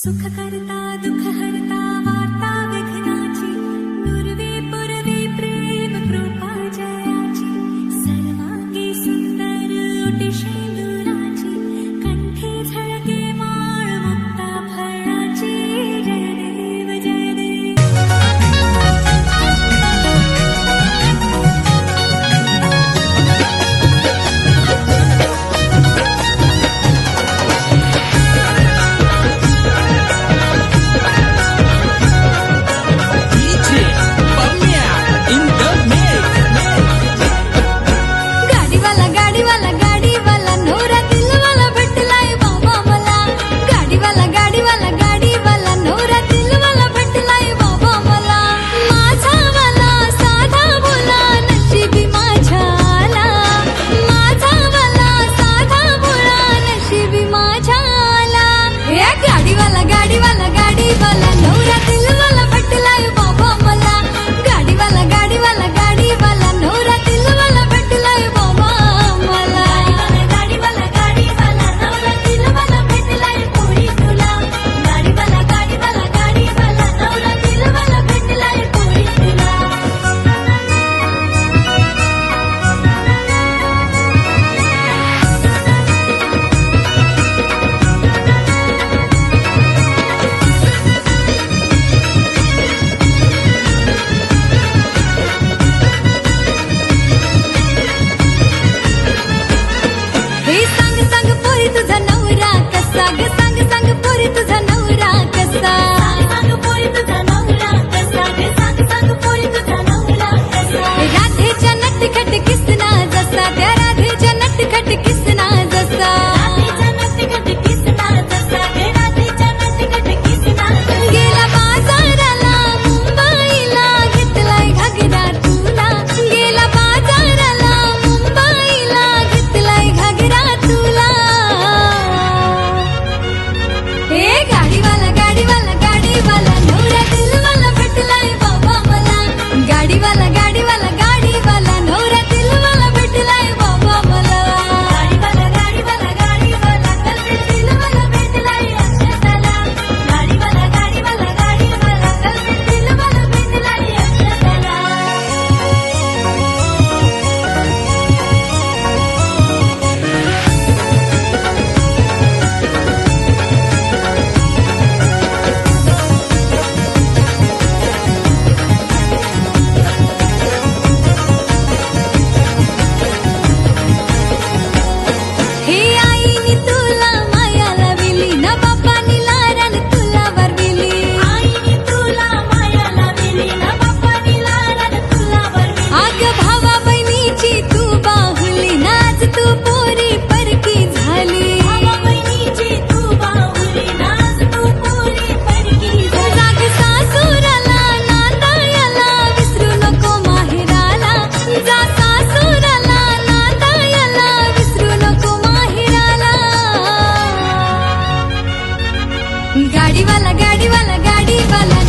सुख करता दुख हरता वार्ता विघ्नाची नुरवी पुरवी प्रेम कृपा जयाची सर्वांगी सुंदर ओटी शेंदुराची कंठी झळके माळ मुक्ता फळाची जय देव जय देव। गाडीवाला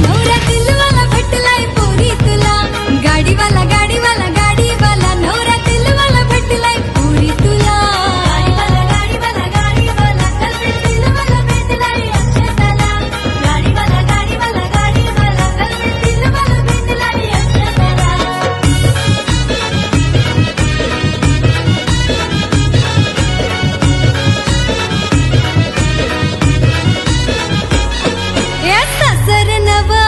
नवरा दिलवाला भेटलाय पोरी तुला गाडीवाला नवरा दिलवाला भेटलाय पोरी तुला गाडीवाला दिलवाला भेटलाय अक्षताला गाडीवाला दिलवाला भेटलाय अक्षताला। सासर नवा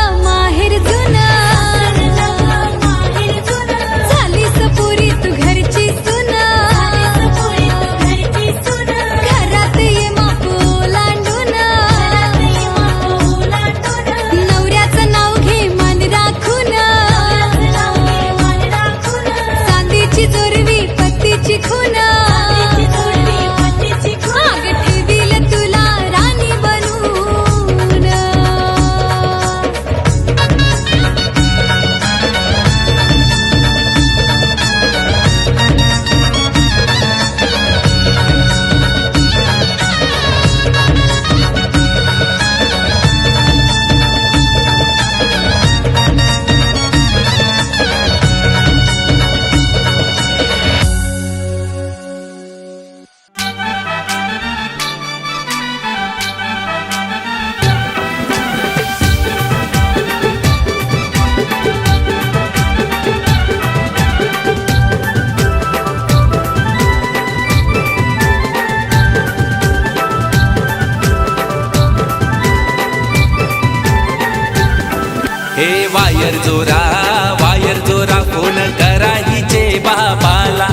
हे वायर जोरा फोन करा हिचे बाबाला.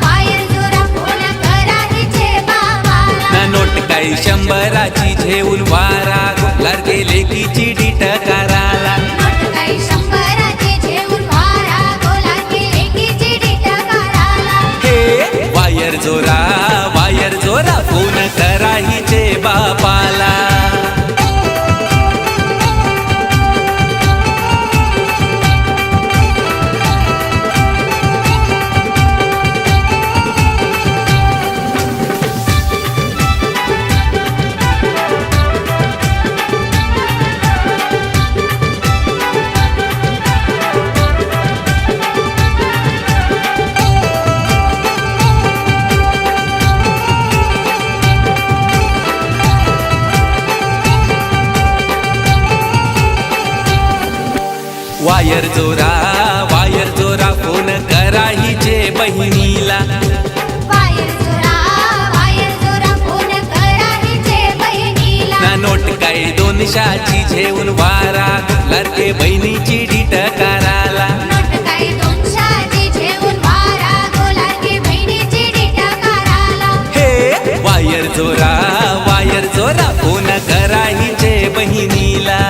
वायर जोरा फोन करा हिचे बाबाला. ना नोट काही 100ची झेऊन वारा घुमलार गेले की चिडी टकाराला. नोट काही 100ची झेऊन वारा गोला गेले की चिडी टकाराला. हे वायर जोरा फोन करा हिचे बाबाला. वायर जोरा फोन करा हिचे बहिणीला. वायर जोरा फोन करा हिचे बहिणीला. ना नोट काही 200ची झेऊन वारा घुमलार के बहिणीची डीट कराला. नोट काही 200ची झेऊन वारा गोला के बहिणीची डीट कराला. हे वायर जोरा फोन करा हिचे बहिणीला.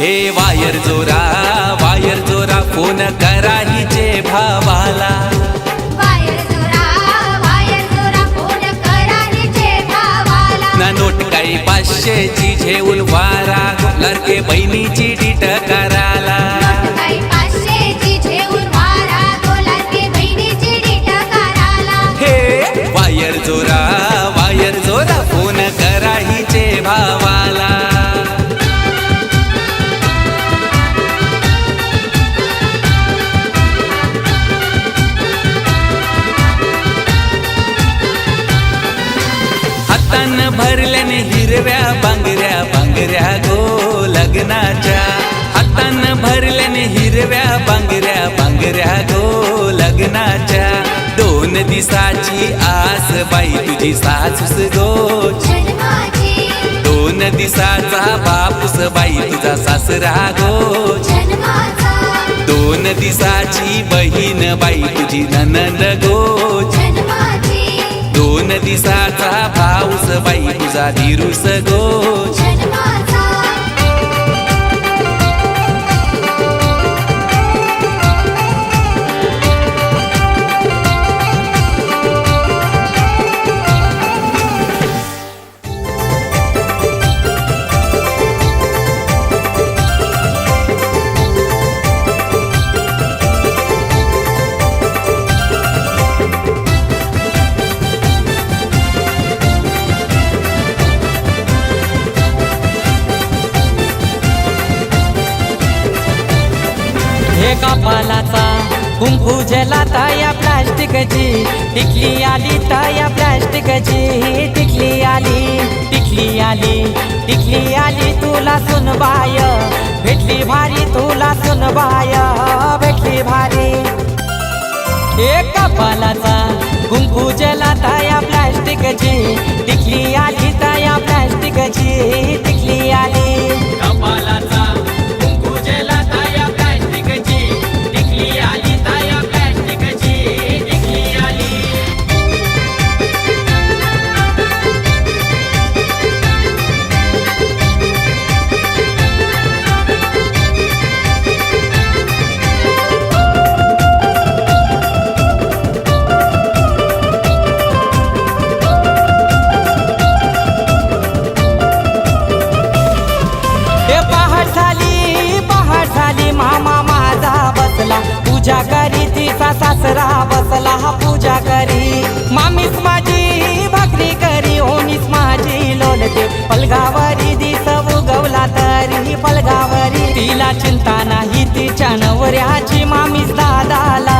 हे वायर जोरा फोन करा हिचे भावाला. वायर जोरा फोन करा हिचे भावाला. ना नोट काही 500ची झेऊन वारा घुमलार के बहिणीची डीट कराला. नोट काही 500ची झेऊन वारा गोला के बहिणीची डीट कराला. हे वायर जोरा फोन करा हिचे भावाला. हातान भरल्याने हिरव्या बांगऱ्या गो लग्नाच्या. हातान भरल्याने हिरव्या बांगऱ्या गो लग्नाच्या. 2 दिवसाची आस बाई तुझी सासूस गो. जन्माची 2 दिवसाचा बापूस बाई तुझा सासरा गो. जन्माचा 2 दिवसाची बहीण बाई तुझी ननंद गो. जन्माची 2 दिवसाचा भाऊस बाई तुझा धीरूस गो. जन्माचा कपालाचा कुंकू जलाता या प्लास्टिकची टिकली आली या प्लास्टिकची टिकली आली तुला सुनबाय भेटली भारी तुला सुनबाय भेटली भारी. एक कपालाचा कुंकू जलाता या प्लास्टिकची टिकली आली या प्लास्टिकची टिकली आली. कपालाचा कुंकू जलाता या प्लास्टिकची टिकली आली या प्लास्टिकची टिकली आली. पूजा करी तिचा सासरा बसला पूजा करी. मामीच माझी भाकरी करी ओनीच माझी खेळते पलगावरी दिस उगवला तरी पलगावरी तिला चिंता नाही तिच्या नवऱ्याची मामीच दादाला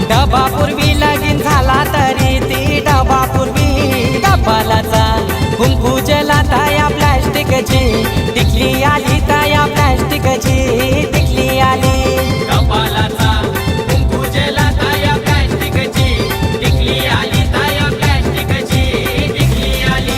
डबा पूर्वी लगीन झाला तरी ती डबा पूर्वी डबालाचा कुंकू जला ताया प्लॅस्टिकची टिकली आली ताया प्लॅस्टिकची टिकली आली डबालाचा कुंकू जला ताया प्लॅस्टिकची टिकली आली ताया प्लॅस्टिकची टिकली आली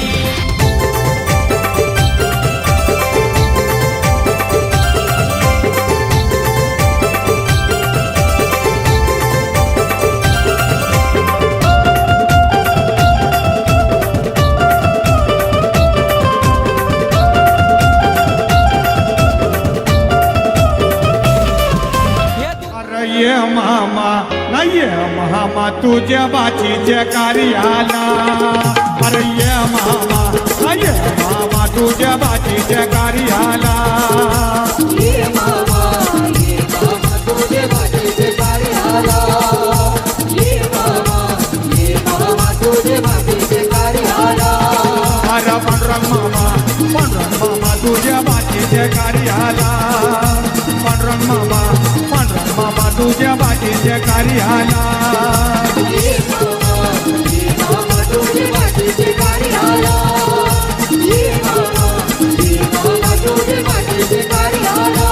ये मामा नाही मामा तुझ्या बाचीच्या कार्याला अरे ये मामा नाही मामा तुझ्या बाचीच्या कार्याला ये मामा तुझे बाजीचे कार्याला ये मामा तुझे बाजीचे कार्याला अरे पांडुरंग मामा तुझ्या बाचीच्या कार्याला पांडुरंग मामा तुझ्या बाचीच्या कार्याला ये मामा तुझे बाजीचे कार्याला ये मामा तुझे बाजीचे कार्याला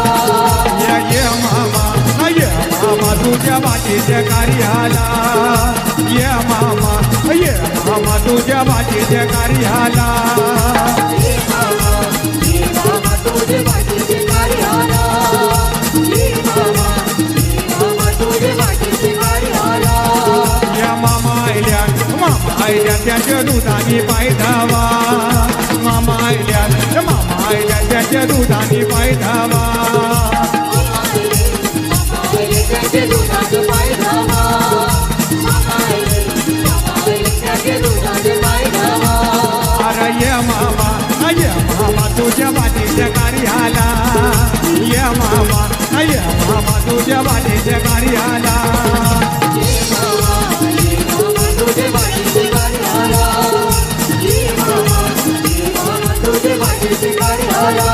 ये मामा तुझ्या बाचीच्या कार्याला ये मामा तुझ्या बाचीच्या कार्याला ये मामा तुझे बाजीचे कार्याला ये मामा तुझे बाजीचे कार्याला या मामा आयल्या त्याच्या दुधाने पाय धावा मामा आयल्या त्याच्या दुधाने पाय धावा त्याचे दुधाचे पाय धावा त्याचे दुधाचे पाय धावा अरे ये मामा तुझ्या बाजीच्या कार्याला ये मामा तुझ्या बाजीच्या कार्याला ये मामा तुझे बाजीचे कार्याला ये मामा तुझे बाजीचे कार्याला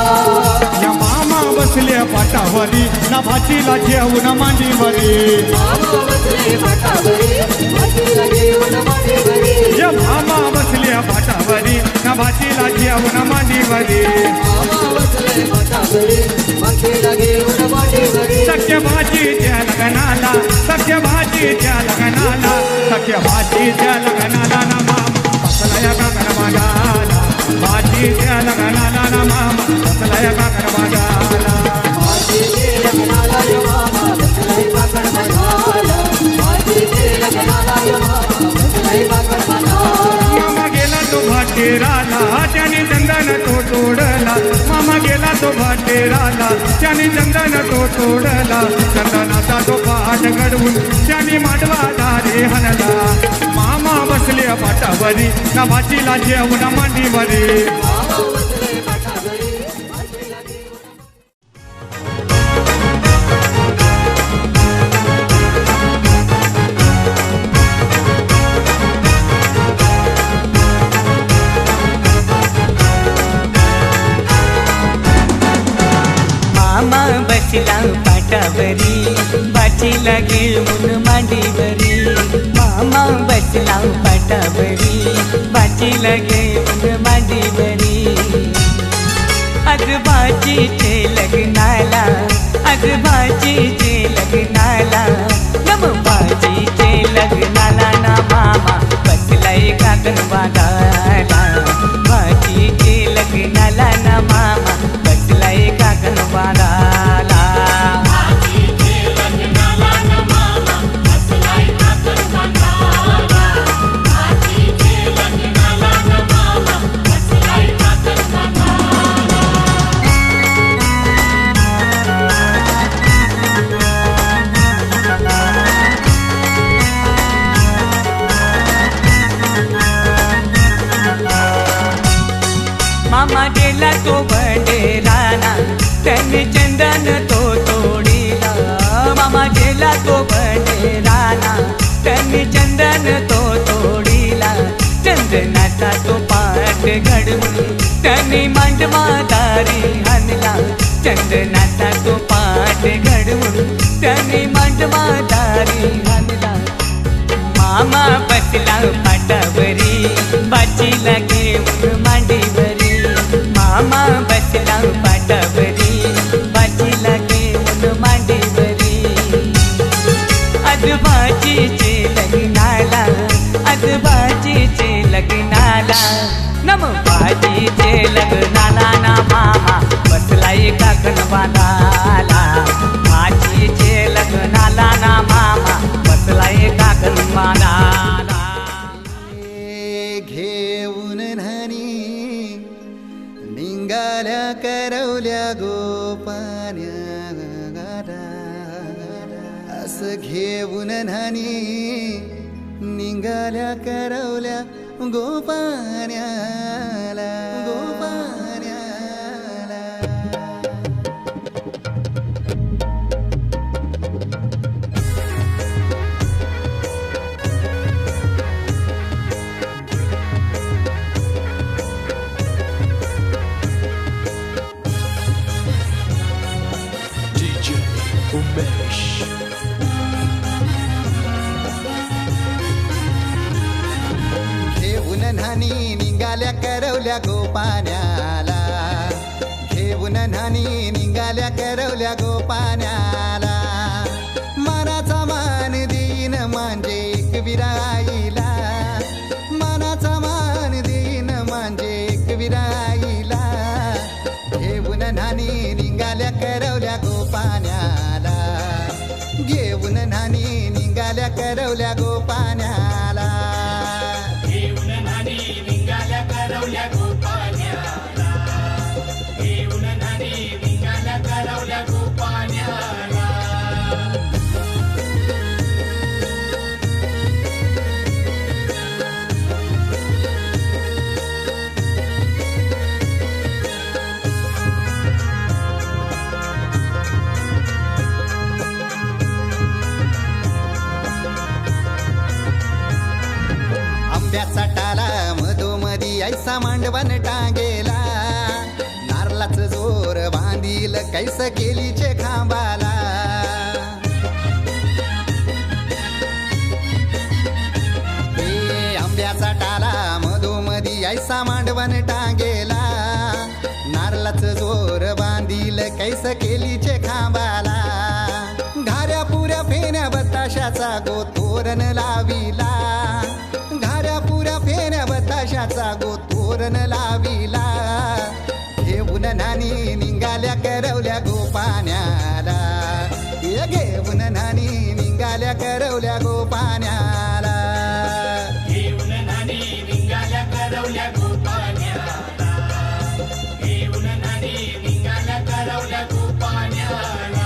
या मामा बसले पाटावरी ना भाचीला जेवून मांडीवरी मामा बसले पाटावरी भाचीला घेऊन मांडीवरी या मामा बसले पाटावरी ना भाचीला जेवून मांडीवरी मामा बसले पाटावरी भाचीला घेऊन मांडीवरी सख्य भाजीच्या लग्नाला सख्य भाजीच्या लग्नाला सख्य भाजीच्या लग्नाला ना मामा बसला या काकर मागाला भाजीच्या लग्नाला ना मामा बसला या काकर मागाला भाचीचे लग्नाला यो मामा बसले पाकड बघाला भाचीचे लग्नाला यो मामा बसले पाकड बघाला मामा गेला तो भाटेराला त्याने चंदन तो तोडला मामा गेला तो भाटेराला त्याने चंदन तो तोडला चंदनाचा तो पाठ घडवून त्याने मांडवा दारे हनला मामा बसले पाटावरी ना भाचीला जेवण मांडीवरी मामा बसले पाटावरी भाचीला घेऊन मामा बसला पाटावरी बाचीला घेऊन मांडीवरी मामा बसला पाटावरी बाचीला घेऊन मांडीवरी आज बाचीचे लग्नाला आज बाचीचे लग्नाला नम बाचीचे लग्नाला ना मामा बसलाय काकण वागाला बाचीचे लग्नाला ना मामा बसलाय काकण वागाला मामा गेला तो बडेराना त्यांनी चंदन तो तोडीला मामा गेला तो बडेराना त्यांनी चंदन तो तोडीला चंदनाचा तो पाठ घडवून त्यांनी मांडवादारी आणला चंदनाचा तो पाठ घडवून त्यांनी मांडवादारी आणला मामा बसला पाटावरी बाचीला घेऊन मांडीवरी मामा बसला पाटावरी बाचीला घेऊन मांडीवरी आजोबाजीचे लग्नाला आजोबाजीचे लग्नाला नम बाजीचे लग्नाला ना मामा बसलाय काकणवाला बाजीचे लग्नाला ना मामा बसलाय काकणवाला घेऊन न्हाणी निंगाल्या करवल्या गोपान्या असं घेऊन न्हाणी निंगाल्या करवल्या गोपान्याला गोपान्याला घेऊन न्हाणी निघाल्या करवल्या गोपान्याला घेऊन न्हाणी निघाल्या करवल्या गोपान्याला मनाचा मान देईन म्हणजे एक विराईला मनाचा मान देईन म्हणजे एक विराईला घेऊन न्हाणी निघाल्या करवल्या गोपान्याला घेऊन न्हाणी निघाल्या करवल्या गोपान्याला घेऊन न्हाणी निघाल्या करवल्या गोपान्याला घेऊन न्हाणी निघाल्या करवल्या गोपान्याला आंब्याचा टाला मधोमधी ऐसा मांडवण टांगेला नारळाच जोर बांधील कैस केलीचे खांबाला हे आंब्याचा टाला मधोमधी ऐसा मांडवण टांगेला नारळाच जोर बांधील कैस केलीचे खांबाला घाऱ्या पुऱ्या फेण्या बताशाचा गोतोरण लाविला घाऱ्या पुऱ्या फेण्या बताशाचा गोतोरण लाविला घेऊन न्हाणी निघाल्या करवल्या गोपान्याला घेऊन न्हाणी निघाल्या करवल्या गोपान्याला घेऊन न्हाणी निघाल्या करवल्या गोपान्याला घेऊन न्हाणी निघाल्या करवल्या गोपान्याला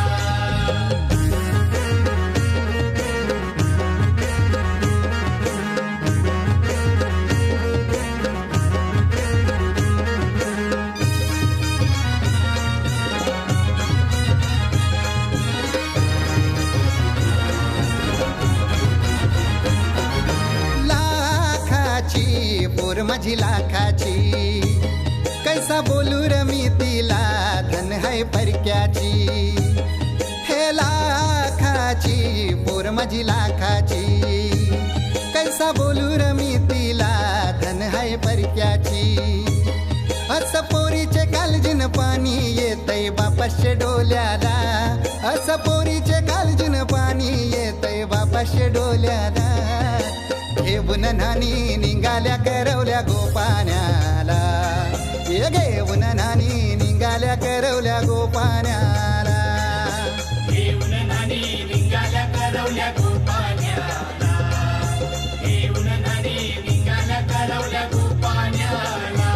पोर माझी लाखाची कैसा बोलू र मी तिला धन है परक्याची हे लाखाची पोर माझी लाखाची कैसा बोलू र मी तिला धन है परक्याची अस पोरीचे कालजीन पाणी येतय बापाशे डोल्याला अस पोरीचे कालजीन पाणी येतय बापाशे डोल्याला घेऊन न्हाणी निघाल्या करवल्या गोपान्याला घेऊन न्हाणी निघाल्या करवल्या गोपान्याला घेऊन न्हाणी निघाल्या करवल्या गोपान्याला घेऊन न्हाणी निघाल्या करवल्या गोपान्याला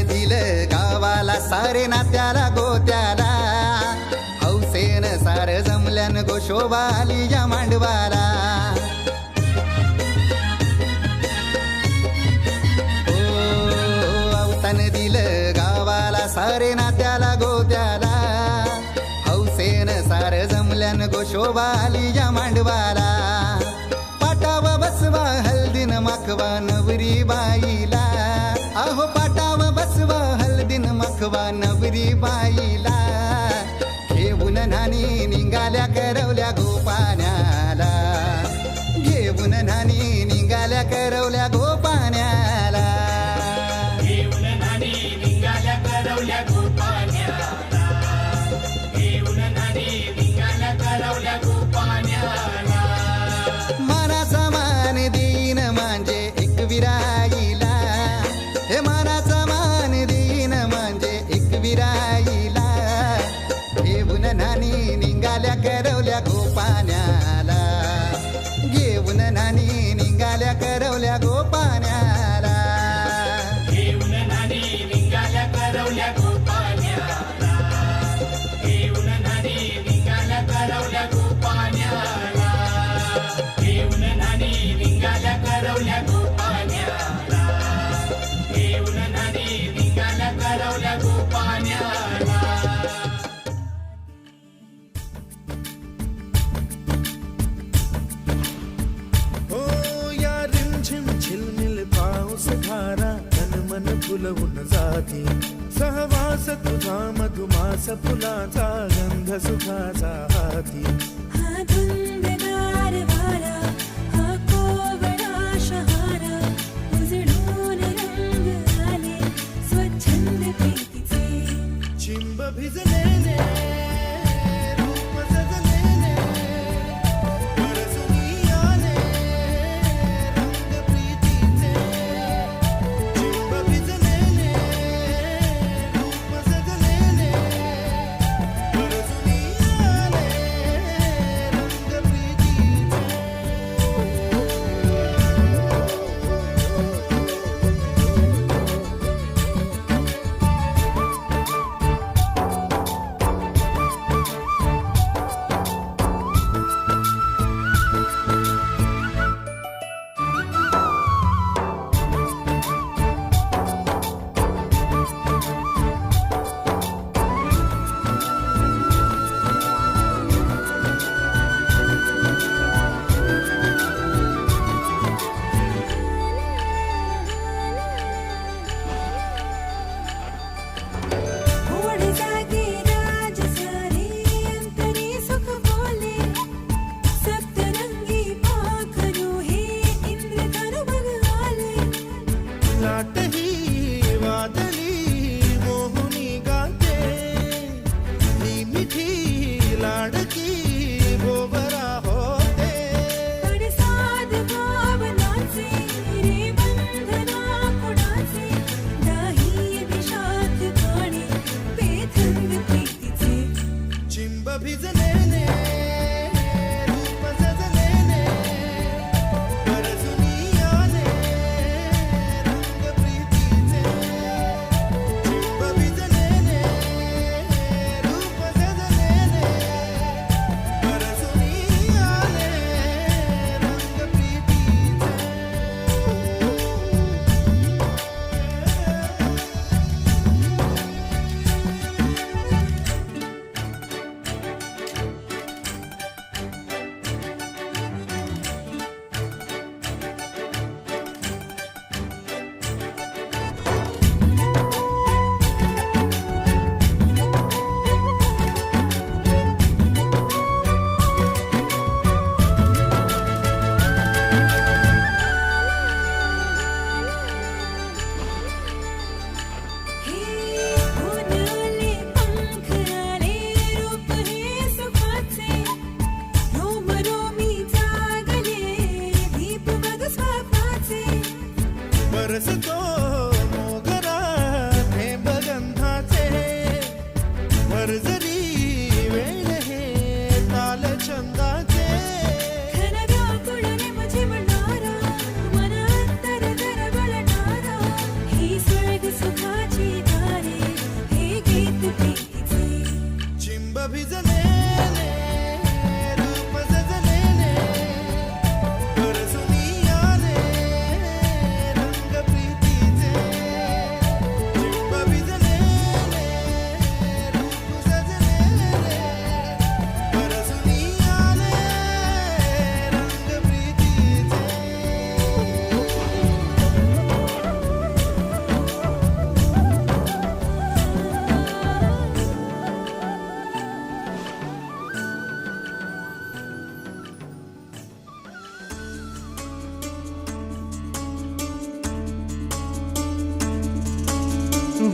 दिलं गावाला सारे नात्याला गोत्याला हौसेन सार जमल्यान गोशोबा आली या मांडवाला शोभा आली या मांडवाला पाटावा बसवा हल्दीन माखवा नवरी बाईला अहो पाटावा बसवा हल्दीन माखवा नवरी बाईला घेऊन नानी निघाल्या करवल्या गोपाण्याला घेऊन नानी निघाल्या करवल्या गोपाण्याला घेऊन नानी निघाल्या करवल्या गोपाण्याला घेऊन नानी निघाल्या करवल्या गोपाण्याला मानाचा मान देईन म्हणजे एक विराईला हे मानाचा मान देईन म्हणजे एक विराईला घेऊन नानी निघाल्या करवल्या गोपाण्याला घेऊन नानी निघाल्या करवल्या गोपाण्याला घेऊन नानी निघाल्या करवल्या गोपाण्याला घेऊन नानी निघाल्या करवल्या गोपाण्याला घेऊन नानी निघाल्या करवल्या गोपाण्याला घेऊन नानी निघाल्या करवल्या गोपाण्याला हो या रिमझिम झिलमिल पाऊस धारा तन मन फुलवून जाते सहवास तुझा मधुमास फुलाचा गंध सुखाचा हाती हा धुंदगार वारा हा कोवळा शहारा उजळून रंग आले स्वच्छंद प्रीतीचे चिंब भिजलेले रूप सजलेले परसुनी आले रंग प्रीतीचे चिंब भिजलेले रूप सजलेले परसुनी आले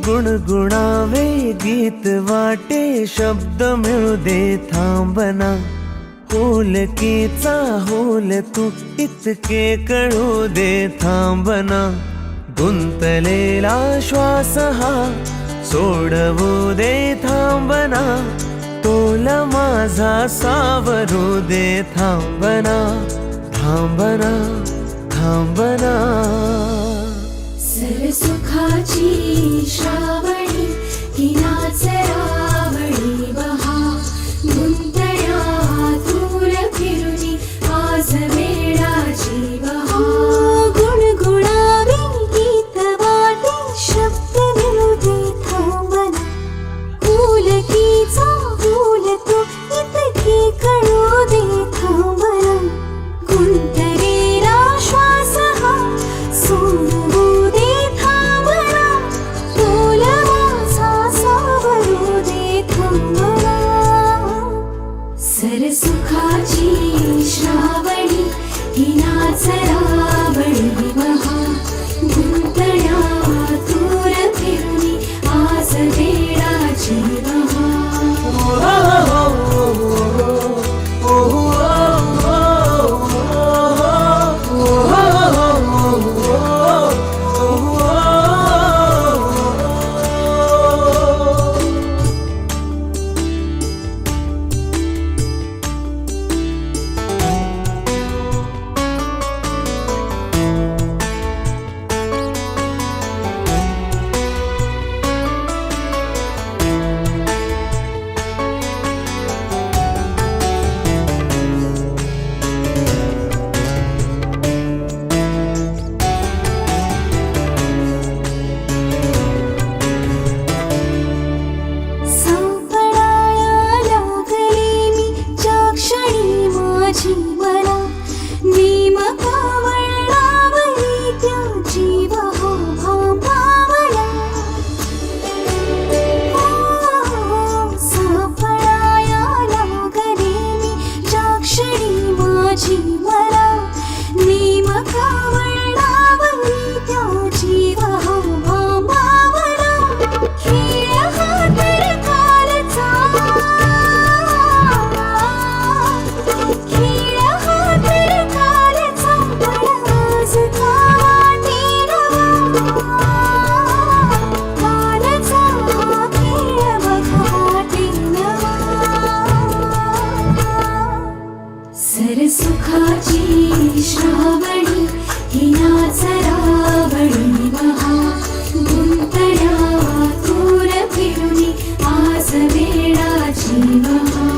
गुणगुणावे गीत वाटे शब्द मिळू दे थांबना होलकीचा होल तू इतके कळू दे थांबना गुंतलेला श्वास हा सोडवू दे थांबना तोल माझा सावरू दे थांबना थांबना थांबना सरसुखाची श्रावणी ही नाच रावणी बहा गुंतण्यातून फिरुनी आज वेळाची बहा गुणगुणावे गीत वाटे शब्द मिळू दे थांबना फुलकीचा फुल तू इतके कळू दे थांबना गुंतलेला श्वास हा सोडवू दे थांबना तोल माझा सावरू दे थांबना सरसुखाची श्रावणी ही नाच रावणी बहा गुंतण्यातून फिरुनी आज वेळाची बहा सरसुखाची श्रावणी ही नाच रावणी बहा गुंतण्यातून फिरुनी आज वेळाची बहा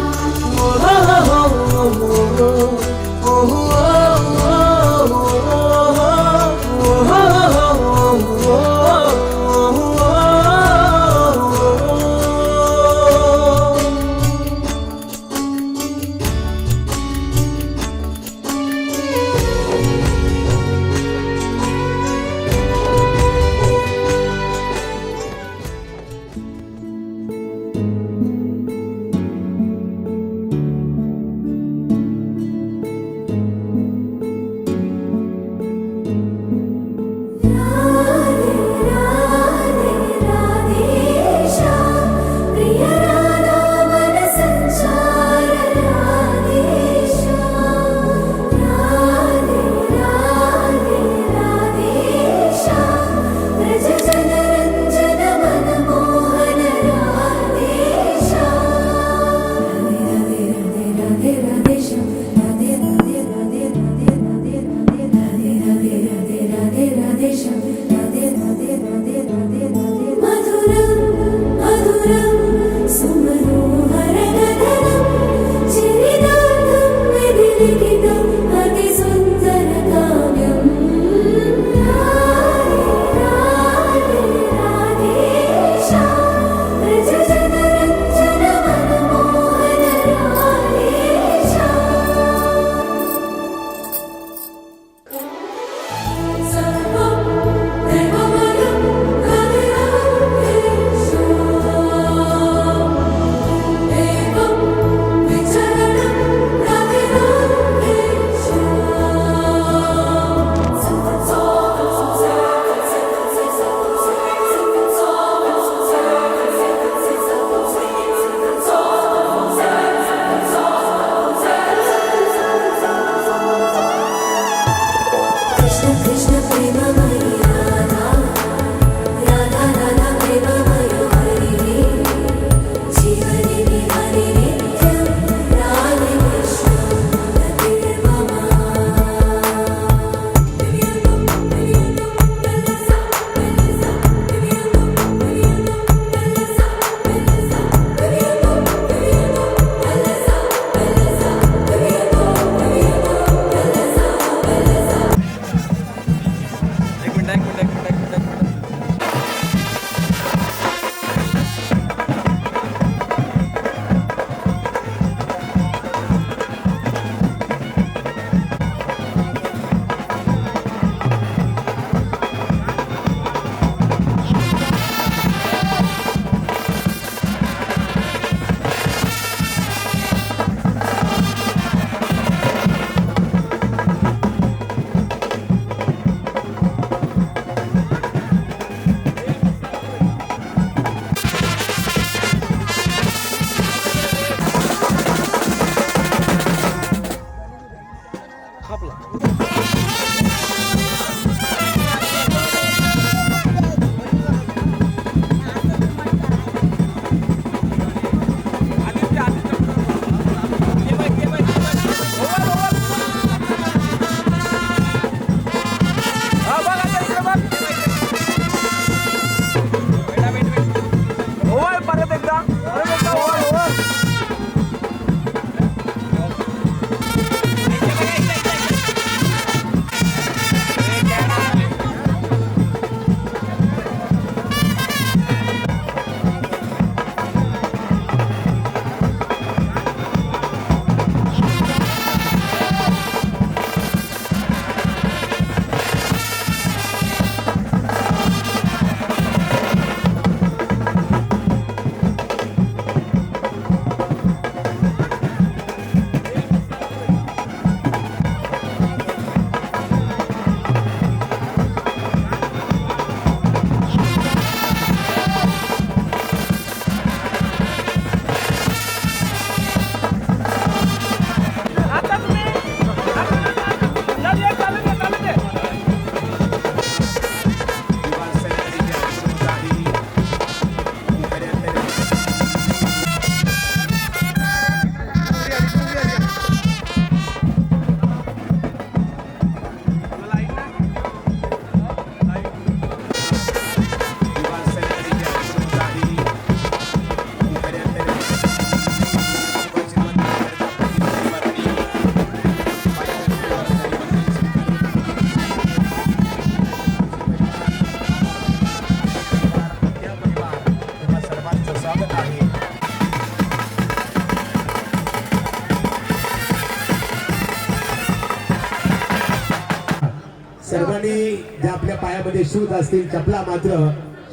सर्वांनी ज्या आपल्या पायामध्ये शूज असतील चपला मात्र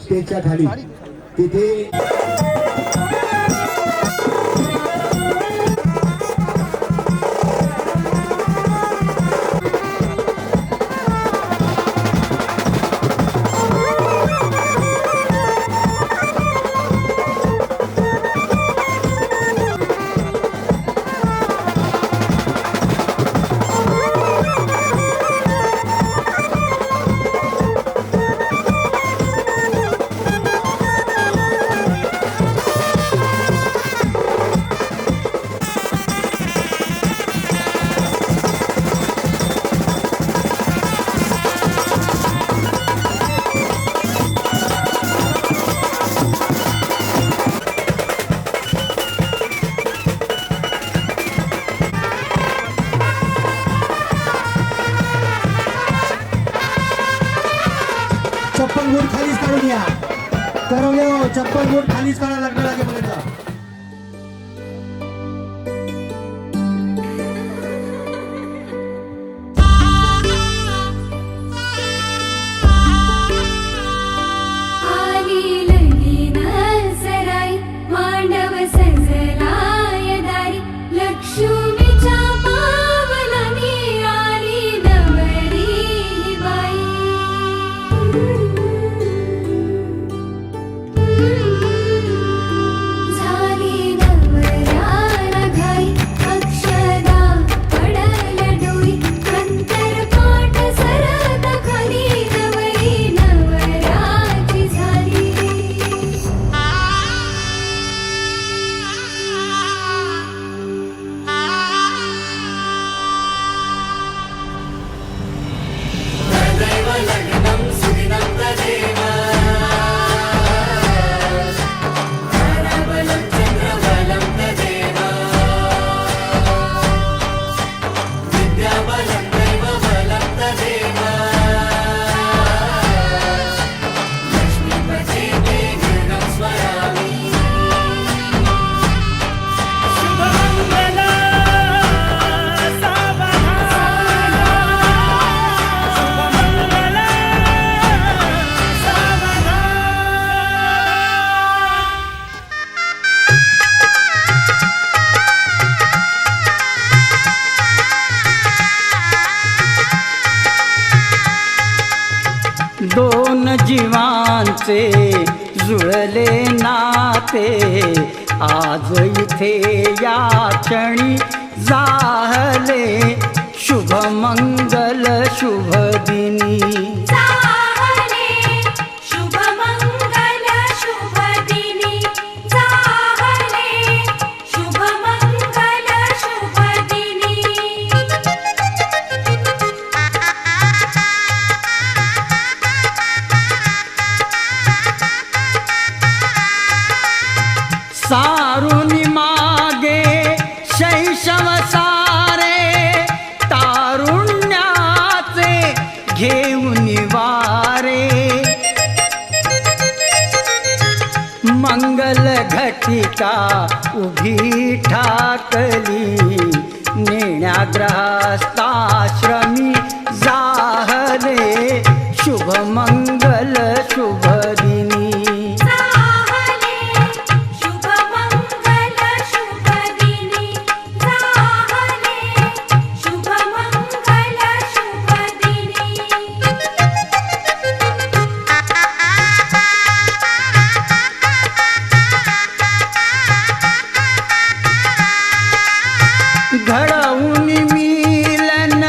स्टेजच्या खाली तिथे चप्पल बूट खालीच काढून या. करवले हो, चप्पल बूट खालीच काढा लागणार लागेपर्यंत. आली लगीन सराई मांडव सजलाय दारी लक्ष्मीच्या पावलानी आली नवरी बाई झाली नवऱ्याला घाई अक्षदा पडल डोई अंतर पाठ सरत खाली नवरी नवऱ्याची झाली दोन जीवांचे जुळले नाते आज इथे या क्षणी जाहले शुभ मंगल शुभ दिनी जाहले शुभ मंगल शुभ दिनी जाहले शुभ मंगल शुभ दिनी सारुनी मागे शैशव सारे तारुण्याचे घेऊन वारे मंगल घटिका उभी ठाकली नेण्याग्रहस्ताश्रमी जाहले शुभ मंगल शुभ दिनी जाहले शुभ मंगल शुभ दिनी जाहले शुभ मंगल शुभ दिनी घडवून मिलन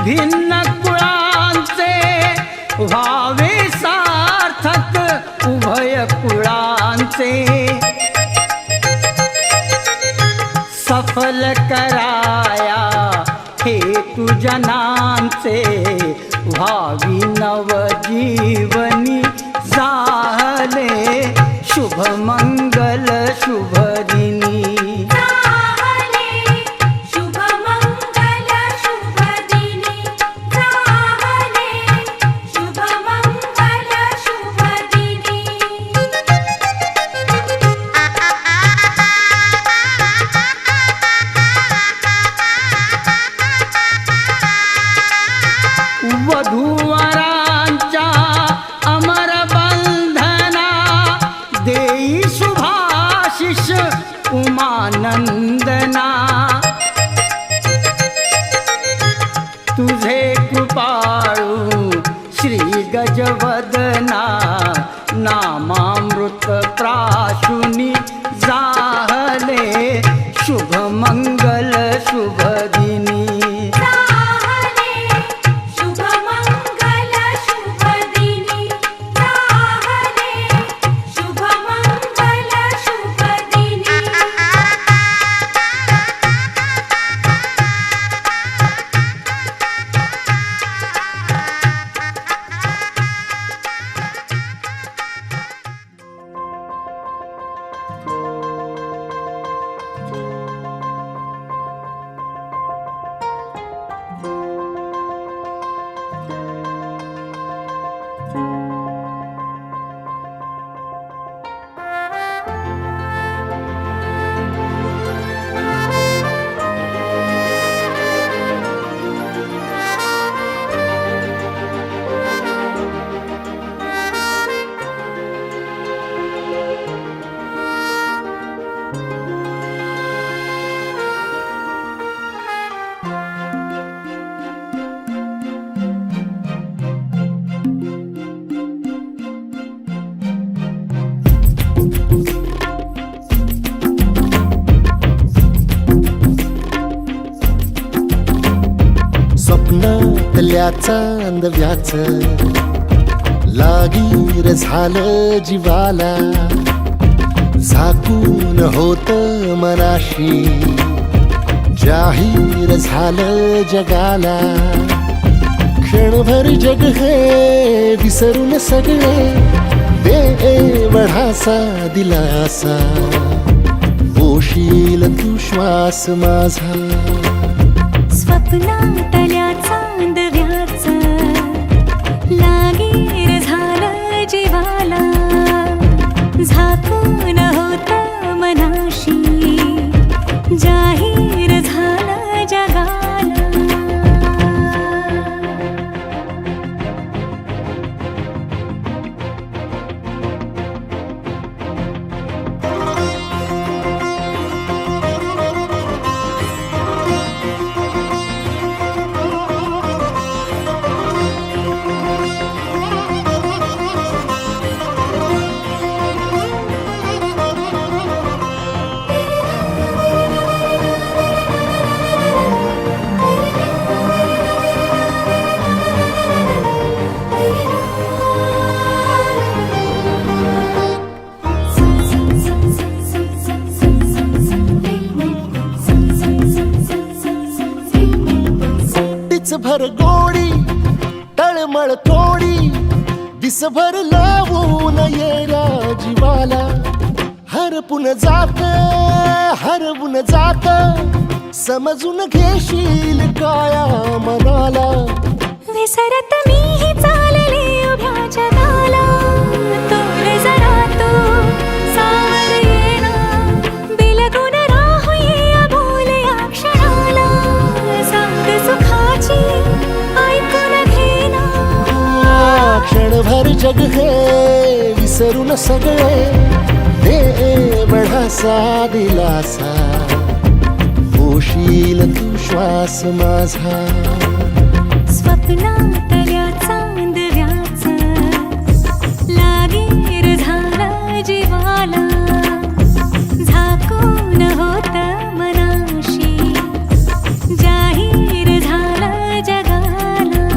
भिन्न कुळांचे व्हावे सार्थक उभय कुळांचे सफल कराया हेतु जनांचे व्हावी नवजीवनी जाहले शुभ मंगल शुभ दिनी जाहले शुभ मंगल शुभ दिनी जाहले शुभ मंगल शुभ दिनी वधू गजवदना नामामृत प्राशुनी जाहले शुभ मंगल शुभ दिनी जाहले शुभ मंगल शुभ दिनी जाहले शुभ मंगल शुभ दिनी स्वप्नातल्या चांदव्याच लागीर झालं जीवाला झाकून होत मनाशी जाहीर झालं जगाला क्षणभर जग हे विसरून सगळे देवढासा दिलासा पोशील तू श्वास माझा स्वप्नातल्या चांदव्याच लागीर झालं जीवाला झाकून होत मनाशी जाहीर झालं जगाला भर गोडी तळमळ थोडी दिसभर लावून येरा जीवाला हरपून जात समजून घेशील काया मनाला विसरत मीही चालले उभ्या जगाला तोर जरा तो सावर येणा बिलगून राहूये अबोल या क्षणाला सांग सुखाची ऐकून घेना क्षणभर जग हे विसरून सगळे देवढासा दिलासा पोशील तू श्वास माझा स्वप्नातल्या चांदव्याच लागीर झालं जीवाला झाकून होत मनाशी जाहीर झालं जगाला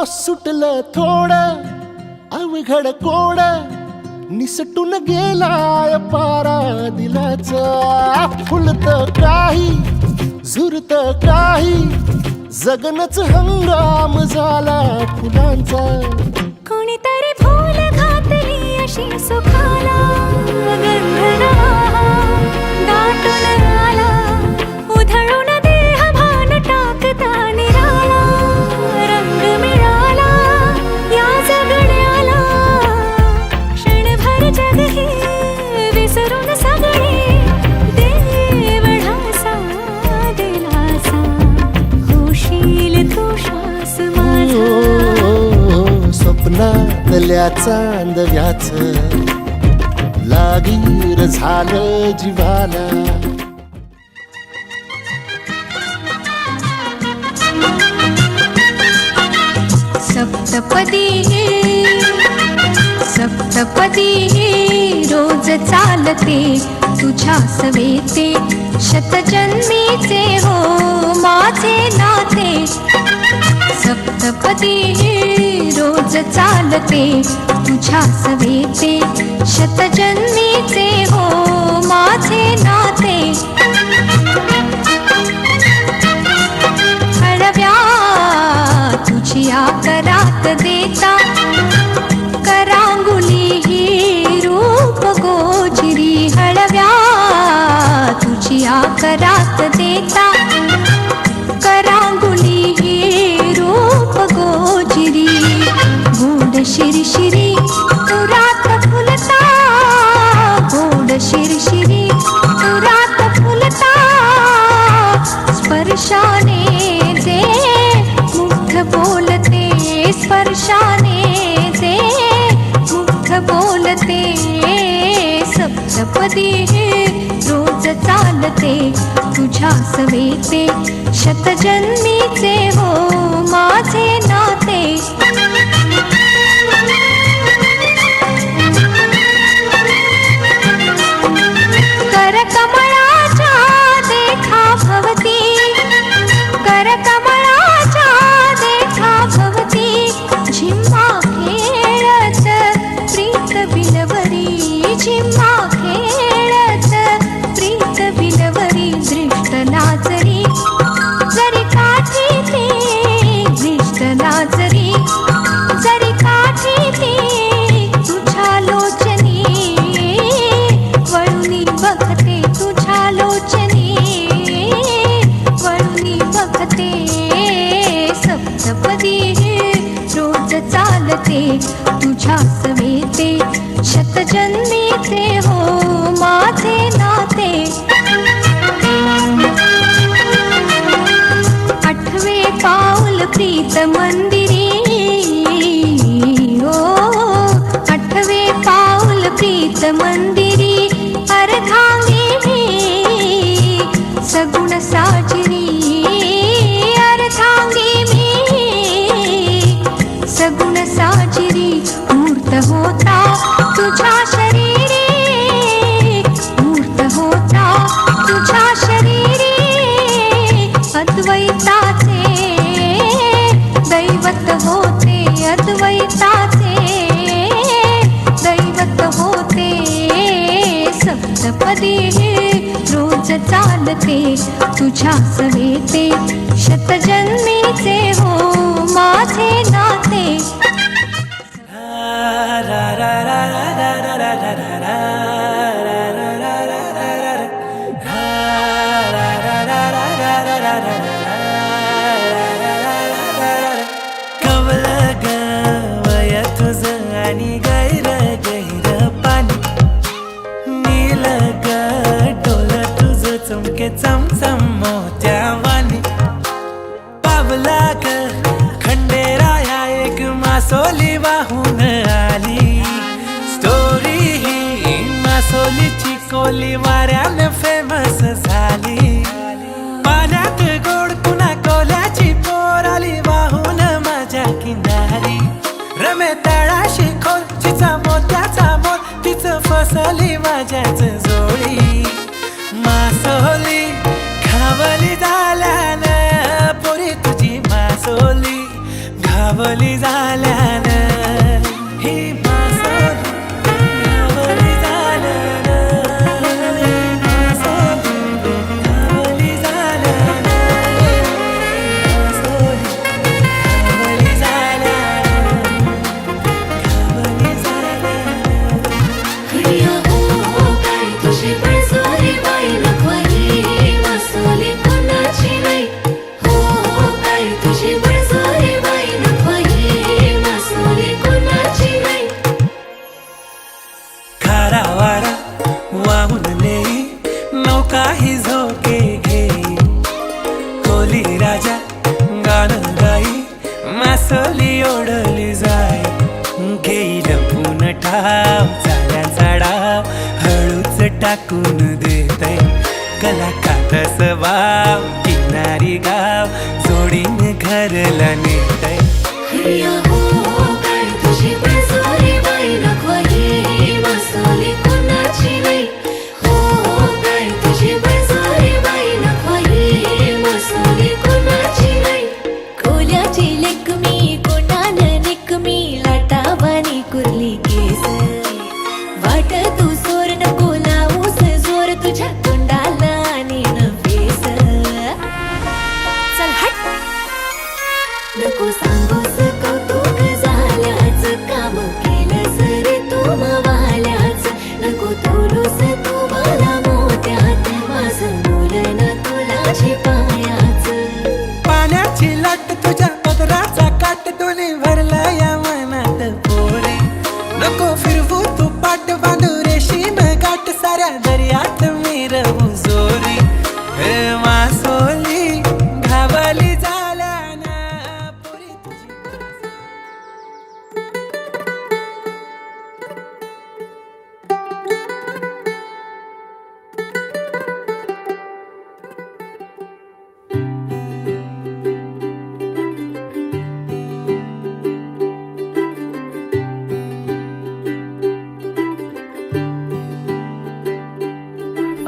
सुटलं थोडं अवघड कोड निसटून गेलाय पारा दिलाचा फुलत काही झुरत काही जगनच हंगाम झाला फुलांचा कोणीतरी फूल घातली अशी सुखाला गंध दाटून आला या चांदव्याच लागीर झालं जीवाला. सप्तपदी सप्तपदी रोज चालते तुझ्या सवेते शतजन्मीचे हो माझे नाते. सप्तपदी रोज चालते तुझ्या सवेते शतजन्मीचे हो माझे नाते. हळव्या तुझी आकारात देता करांगुली ही रूप गोजिरी. हळव्या तुझी आकारात देता करांगुली ही रूप गोजिरी. गोड शिरशिरी तुरात फुलता गोड शिरशिरी तुरात फुलता. स्पर्शाने जे मुग्ध बोलते स्पर्शाने जे मुग्ध बोलते. सप्तपदी रोज चालते तुझ्या सवेते शतजन्मीचे हो माझे नाते. करकमळाच्या देखा भवती करकमळाच्या देखा भवती. झिम्मा खेळत प्रीत बिलवरी झिम्मा खेळत प्रीत बिलवरी. दृष्ट लाजरी जरी काठी ती दृष्ट लाजरी जरी काठी ती. तुझ्या लोचनी वळुनी बघते तुझ्या लोचनी वळुनी बघते. सप्तपदी रोज चालते तुझ्या सवेते शतजन्मीचे हो माझे नाते. आठवे पाऊल प्रीत मंदिरी ओ आठवे पाऊल प्रीत मंदिरी. अर्धांगी मी सगुण साजिरी अर्धांगी मी सगुण साजिरी. मूर्त होता तुझ्या शरीरी मूर्त होता तुझ्या शरीरी. अद्वैताचे दैवत होते अद्वैताचे दैवत होते. सप्तपदी रोज चालते तुझ्या सवेते शतजन्मीचे हो माझे नाते. कवलं गवय तुझं आणि गैर गैर पाणी. नील ग डोल तुझं चमके चमचम मोत्या वाणी. पावला ग खंडेराया एक मासोली वाहून आली. स्टोरी ही मासोलीची कोली वाऱ्यानं फेमस झाली. पाण्यात गोड पुन्हा कोल्याची पोर आली वाहून माझ्या किनारी. रमे तळाशी खोल तिचा मोत्याचा मोल तिचं फसली माझ्याच जोडी. मासोली घावली झाल्यानं पोरी तुझी मासोली घावली झाल्यानं. ही मासोली घावली झाल्यानं मासोली घावली झाल्यानं मासोली घावली झाल्यानं घावली झाल्यानं. घडिया हो हो काय टाकून देतय कलाकात स्वभाव किनारी गाव जोडीने घरला नेतय हिया हो काय तुझी बेसोरी बाई नको ही मस्तानी कुणाची नाही हो काय तुझी बेसोरी बाई नको ही मस्तानी कुणाची नाही कोल्याची लेकमी कोणाला निकमी लाटावानी कुर्ली केस वाट तू सोर नको लावूस जोर तुझ्या तोंडाला आणि नफेस चल हट नको सांगूस कौतुक झाल्याच काम केलंस रे तू मवाल्याच नको तोलूस तू मला मोत्यात माझं बोलन तुला पायाच पाण्याची लाट तुझ्या पदराचा काट दोन्ही भरला या मनात पोरे नको फिरवू तू पाठ बांधू रेशीम गाठ साऱ्या दर्यात मिरवू जोरी मासोली घावली झाल्या ना पुरी तुझी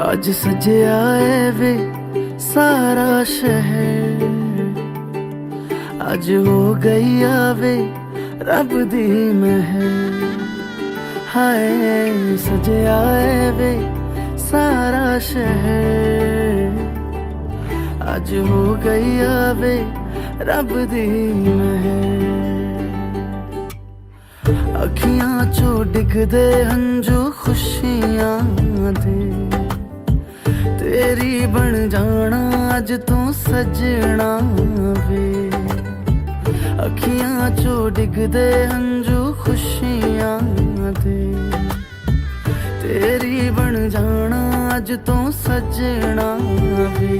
आज सजया है वे सारा शहर आज हो गई आवे रब दी महर हाय सजया है वे सारा शहर आज हो गई आवे रब दी महर अखियां चो डिगदे हंजू खुशियां दे तेरी बन जाना अज तू सजना वे अखियां चो डिगदे हंजू खुशियां दे तेरी बन जाना अज तू सजना वे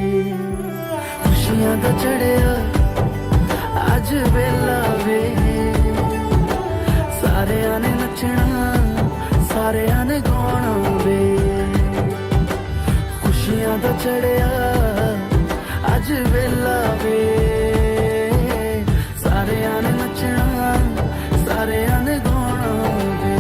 खुशियां दा चढ़िया अज वेला वे सारेयां ने नचना सारेयां ने गाना वे खुशियां दा चढ़िया अज वेला वे सारेयां ने नचना सारेयां ने गाना वे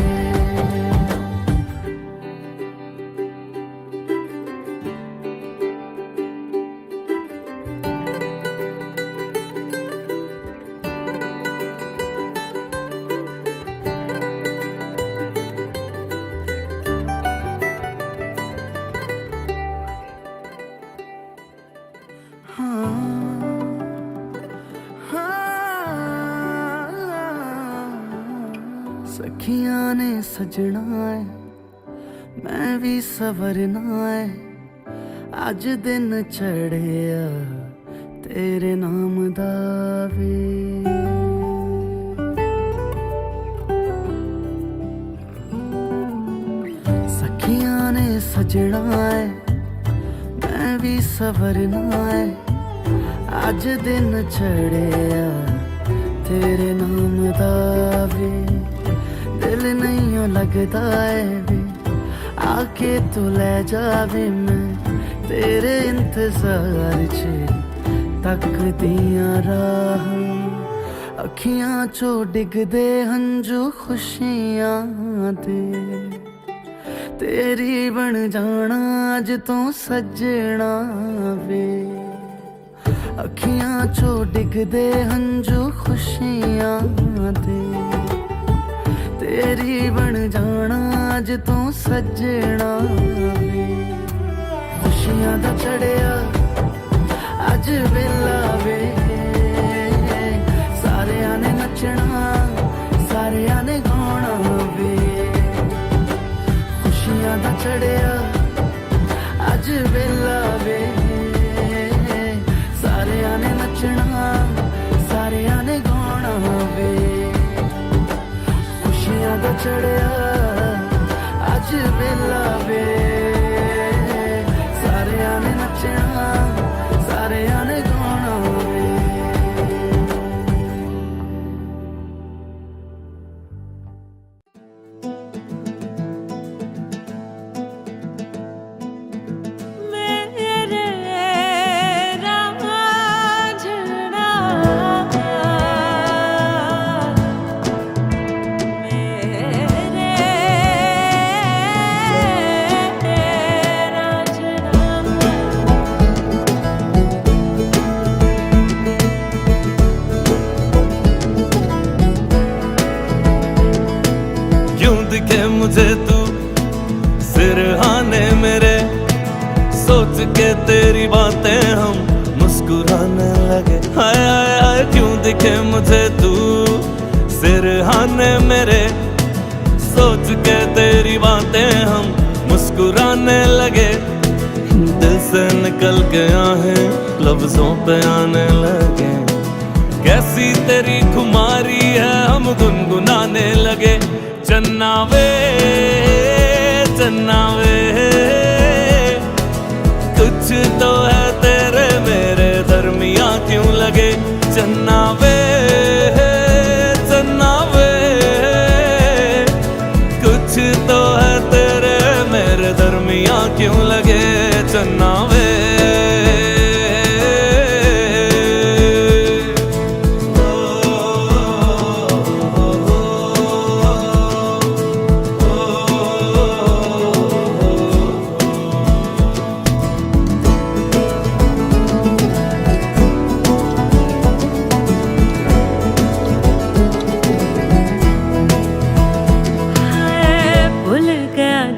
सखियां ने सजना है मैं भी सवरना है अज दिन चढ़िया तेरे नाम दावे सखियां ने सजना है मैं भी सवरना है अज दिन चढ़िया तेरे नाम दावे दिल नहीं लगता है वे आके तू ले जावे मैं तेरे इंतजार च तक दिया राह अखियां चो डिगदे हंजू खुशियां दे तेरी बन जाना अज तू सजना वे अखियां चो डिगदे हंजू खुशियां दे तेरी बन जाना अज तू सजना वे खुशियां दा चढ़िया अज वेला वे सारेयां ने नचना सारेयां ने गाना वे खुशियां दा चढ़िया अज वेला वे सारेयां ने नचना सारेयां ने गाना वे खुशियां दा चढ़िया अज वेला वे सारेयां ने नचना सारेयां ने गाना वे के तेरी बातें हम मुस्कुराने लगे। हाय हाय हाय क्यों दिखे मुझे तू सिरहाने मेरे, सोच के तेरी बातें हम मुस्कुराने लगे। दिल से निकल के आहें लफ्जों पे आने लगे। कैसी तेरी खुमारी है हम गुनगुनाने लगे। चन्ना वे कुछ तो है तेरे मेरे दरमिया क्यों लगे। चन्ना वे कुछ तो है तेरे मेरे दरमिया क्यों लगे। चन्ना वे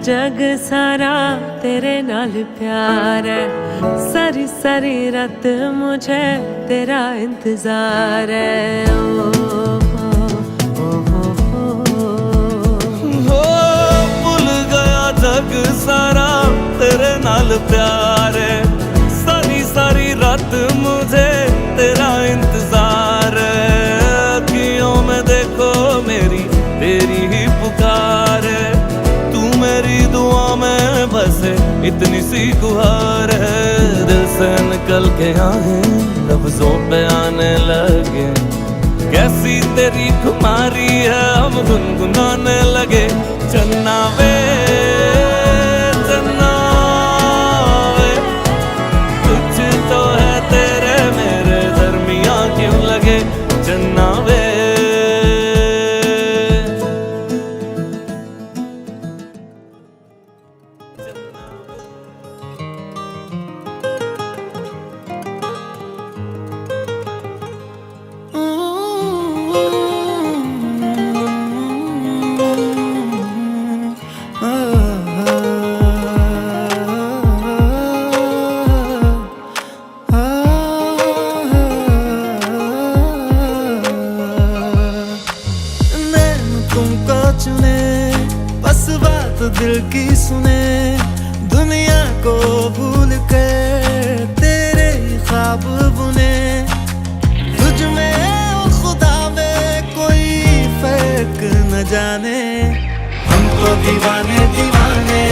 जग सारा तेरे नाल प्यार है। सारी सारी रात मुझे तेरा इंतजार है। भूल गया जग सारा तेरे नाल प्यार है। सारी सारी रात मुझे तेरा इंतजार है। अखियों में देखो मेरी तेरी ही पुकार है। मेरी दुआ में बस इतनी सी गुहार है। दिल से निकल के आहें लफ्जों पे आने लगे। कैसी तेरी खुमारी है हम गुनगुनाने लगे। चन्ना वे कुछ तो है तेरे मेरे दरमिया क्यों लगे। चन्ना वे दिल की सुने दुनिया को भूल कर तेरे ख्वाब बुने। तुझ में और खुदा में कोई फर्क न जाने। हम तो दीवाने दीवाने